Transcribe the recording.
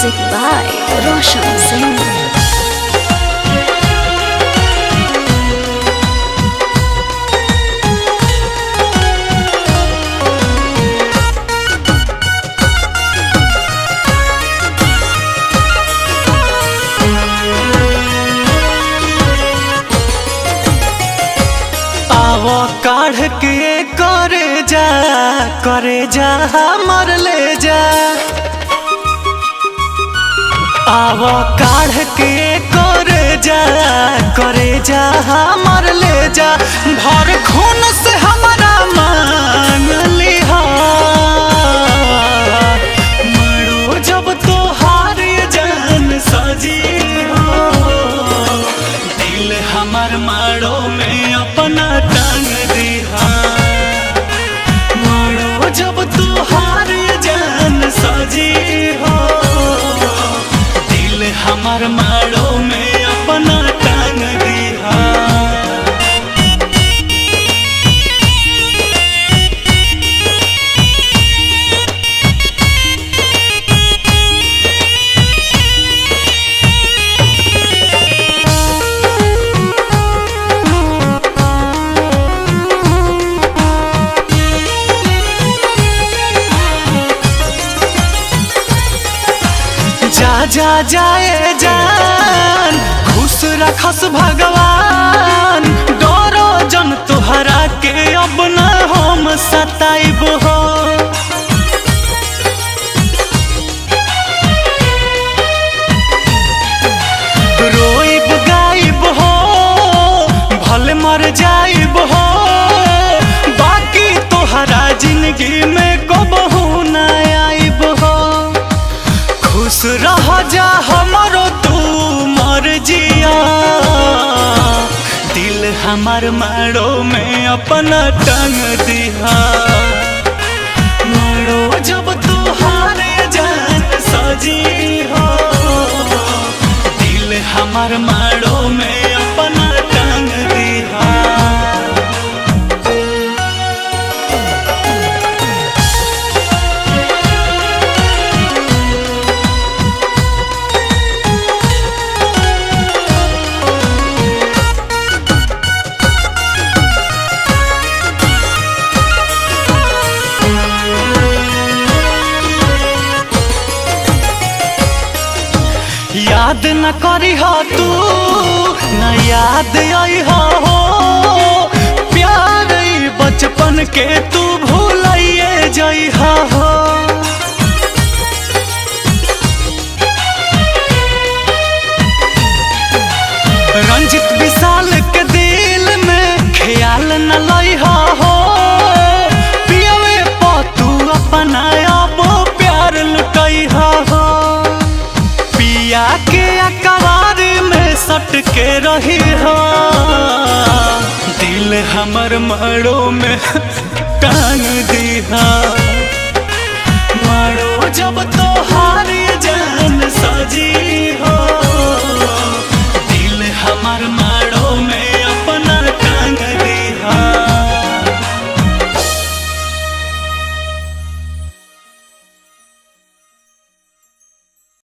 Music by Roshan Singh. आवो काढ़ के करे जा मर ले जा। आवो काढ़ के करे जा मर ले जा। भर खून से हमारा मांग लिहा मरो जब तो हार जान सजी हो। दिल हमार मारो में अपना टांग दिहा मारो जब तू हार जान सजी हो। दिल हमार मारो में अपना टांग दिहा। जा जाए जान खुश रखस भगवान। डरो जन तुहरा के अब न हम सताइब हो। रोइब गाइब हो भले मर जाइब हो। बाकी तुहरा जिंदगी में कबहू न आइब हो। खुश रह जा हमरो तू मर जिया। दिल हमार मारो में अपना टांग दिहा मारो जब तू हार जान सजी हो। दिल हमार मारो में अपना टांग दिहा। याद न करी हो तू न याद आई हो। प्यार बचपन के तू भूलिए जई हो। रंजित विशाल के दिल में ख्याल न लई हो। पियवे पो तू अपना अब प्यार लुटई हो। पिया के अकबार में सट के रही हो। दिल हमर मारो में टांग दिहा मारो जब तो हार जान